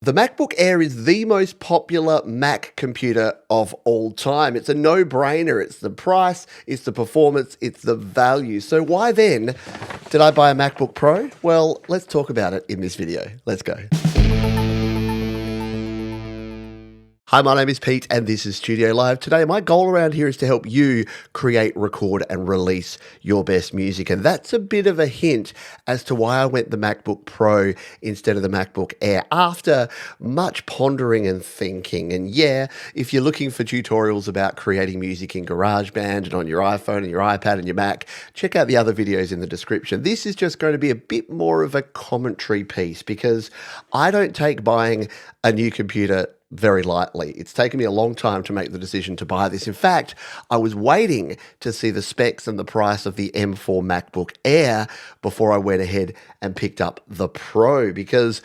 The MacBook Air is the most popular Mac computer of all time. It's a no-brainer. It's the price, it's the performance, it's the value. So why then did I buy a MacBook Pro? Well, let's talk about it in this video. Let's go. Hi, my name is Pete and this is Studio Live. Today, my goal around here is to help you create, record and release your best music. And that's a bit of a hint as to why I went the MacBook Pro instead of the MacBook Air after much pondering and thinking. And yeah, if you're looking for tutorials about creating music in GarageBand and on your iPhone and your iPad and your Mac, check out the other videos in the description. This is just going to be a bit more of a commentary piece because I don't take buying a new computer very lightly. It's taken me a long time to make the decision to buy this. In fact, I was waiting to see the specs and the price of the M4 MacBook Air before I went ahead and picked up the Pro because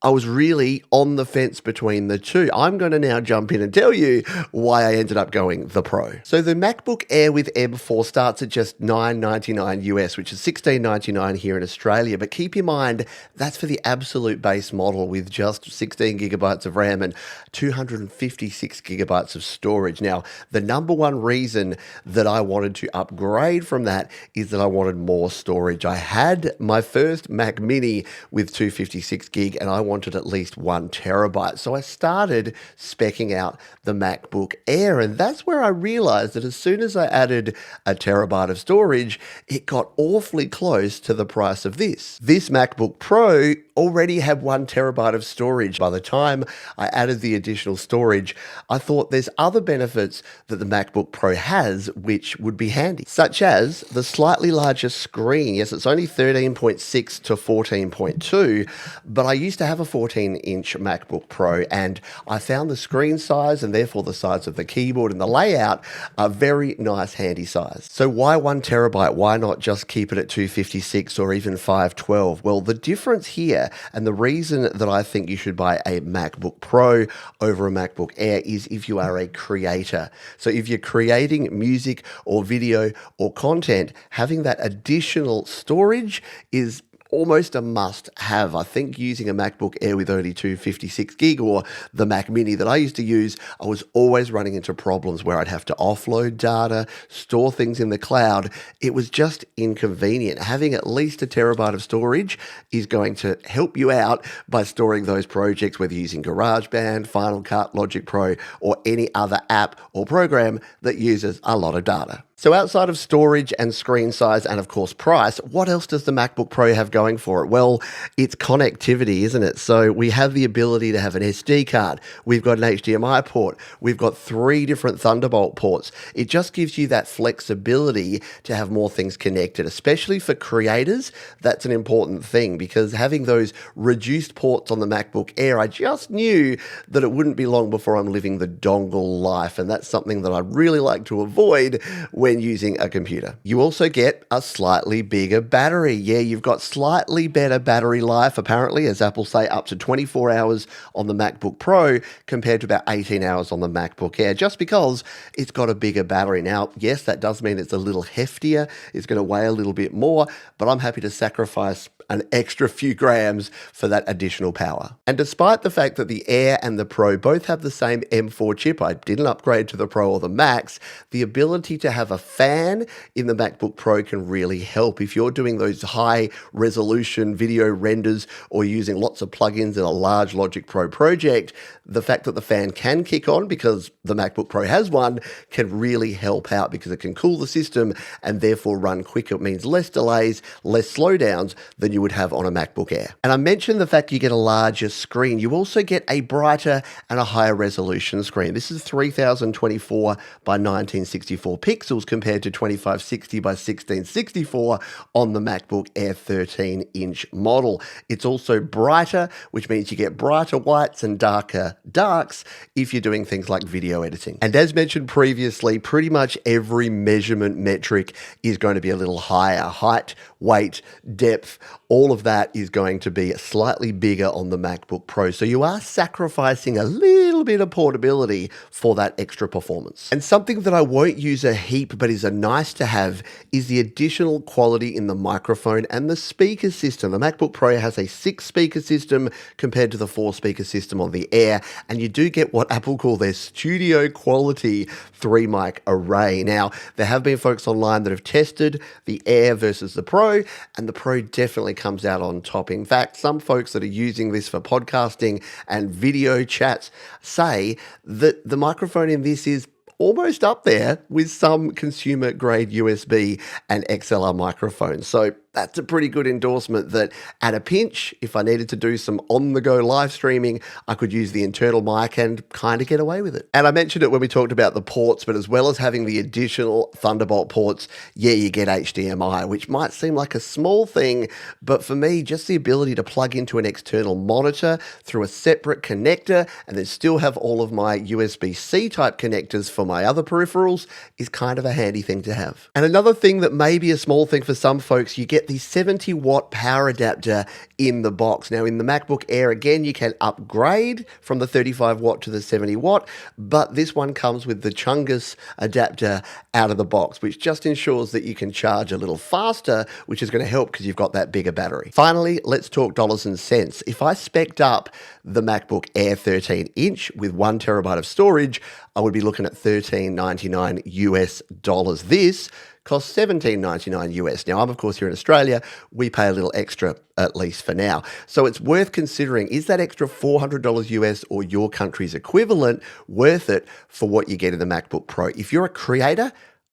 I was really on the fence between the two. I'm going to now jump in and tell you why I ended up going the Pro. So the MacBook Air with M4 starts at just $999 US, which is $16.99 here in Australia. But keep in mind, that's for the absolute base model with just 16 gigabytes of RAM and 256 gigabytes of storage. Now, the number one reason that I wanted to upgrade from that is that I wanted more storage. I had my first Mac Mini with 256 gig and I wanted at least 1 terabyte. So I started speccing out the MacBook Air, and that's where I realized that as soon as I added a terabyte of storage, it got awfully close to the price of this. This MacBook Pro already had 1 terabyte of storage. By the time I added the additional storage, I thought there's other benefits that the MacBook Pro has which would be handy, such as the slightly larger screen. Yes, it's only 13.6 to 14.2, but I used to have a 14-inch MacBook Pro and I found the screen size and therefore the size of the keyboard and the layout a very nice handy size. So why 1 terabyte? Why not just keep it at 256 or even 512? Well, the difference here and the reason that I think you should buy a MacBook Pro over a MacBook Air is if you are a creator. So if you're creating music or video or content, having that additional storage is almost a must-have. I think using a MacBook Air with only 256 gig or the Mac Mini that I used to use, I was always running into problems where I'd have to offload data, store things in the cloud. It was just inconvenient. Having at least a terabyte of storage is going to help you out by storing those projects, whether using GarageBand, Final Cut, Logic Pro, or any other app or program that uses a lot of data. So outside of storage and screen size and of course price, what else does the MacBook Pro have going for it? Well, it's connectivity, isn't it? So we have the ability to have an SD card. We've got an HDMI port. We've got 3 different Thunderbolt ports. It just gives you that flexibility to have more things connected, especially for creators. That's an important thing because having those reduced ports on the MacBook Air, I just knew that it wouldn't be long before I'm living the dongle life. And that's something that I really like to avoid when using a computer. You also get a slightly bigger battery. Yeah, you've got slightly better battery life, apparently, as Apple say, up to 24 hours on the MacBook Pro compared to about 18 hours on the MacBook Air, just because it's got a bigger battery. Now, yes, that does mean it's a little heftier. It's going to weigh a little bit more, but I'm happy to sacrifice an extra few grams for that additional power. And despite the fact that the Air and the Pro both have the same M4 chip, I didn't upgrade to the Pro or the Max, the ability to have a fan in the MacBook Pro can really help. If you're doing those high resolution video renders or using lots of plugins in a large Logic Pro project, the fact that the fan can kick on because the MacBook Pro has one can really help out because it can cool the system and therefore run quicker. It means less delays, less slowdowns than you would have on a MacBook Air. And I mentioned the fact you get a larger screen. You also get a brighter and a higher resolution screen. This is 3024 by 1964 pixels compared to 2560 by 1664 on the MacBook Air 13-inch model. It's also brighter, which means you get brighter whites and darker darks if you're doing things like video editing. And as mentioned previously, pretty much every measurement metric is going to be a little higher. Height, weight, depth, all of that is going to be slightly bigger on the MacBook Pro. So you are sacrificing a little little bit of portability for that extra performance. And something that I won't use a heap but is a nice to have is the additional quality in the microphone and the speaker system. The MacBook Pro has a 6-speaker system compared to the 4-speaker system on the Air, and you do get what Apple call their studio quality 3-mic array. Now, there have been folks online that have tested the Air versus the Pro, and the Pro definitely comes out on top. In fact, some folks that are using this for podcasting and video chats say that the microphone in this is almost up there with some consumer grade USB and XLR microphones. So that's a pretty good endorsement that at a pinch, if I needed to do some on-the-go live streaming, I could use the internal mic and kind of get away with it. And I mentioned it when we talked about the ports, but as well as having the additional Thunderbolt ports, yeah, you get HDMI, which might seem like a small thing, but for me, just the ability to plug into an external monitor through a separate connector and then still have all of my USB-C type connectors for my other peripherals is kind of a handy thing to have. And another thing that may be a small thing for some folks, you get the 70-watt power adapter in the box. Now, in the MacBook Air, again, you can upgrade from the 35-watt to the 70-watt, but this one comes with the Chungus adapter out of the box, which just ensures that you can charge a little faster, which is going to help because you've got that bigger battery. Finally, let's talk dollars and cents. If I spec'd up the MacBook Air 13-inch with 1 terabyte of storage, I would be looking at $13.99 US dollars. This costs $17.99 US. Now, I'm of course here in Australia. We pay a little extra, at least for now. So it's worth considering, is that extra $400 US or your country's equivalent worth it for what you get in the MacBook Pro? If you're a creator,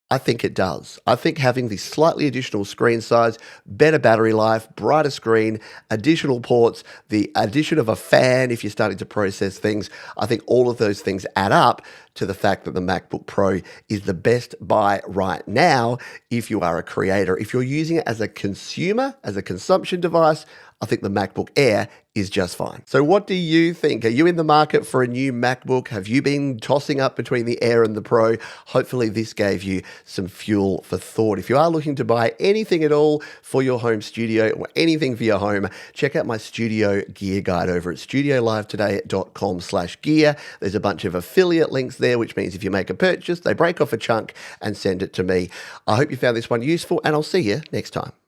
I think it does. I think having the slightly additional screen size, better battery life, brighter screen, additional ports, the addition of a fan if you're starting to process things, I think all of those things add up to the fact that the MacBook Pro is the best buy right now if you are a creator. If you're using it as a consumer, as a consumption device, I think the MacBook Air is just fine. So what do you think? Are you in the market for a new MacBook? Have you been tossing up between the Air and the Pro? Hopefully this gave you some fuel for thought. If you are looking to buy anything at all for your home studio or anything for your home, check out my studio gear guide over at studiolivetoday.com/gear. There's a bunch of affiliate links there, which means if you make a purchase, they break off a chunk and send it to me. I hope you found this one useful, and I'll see you next time.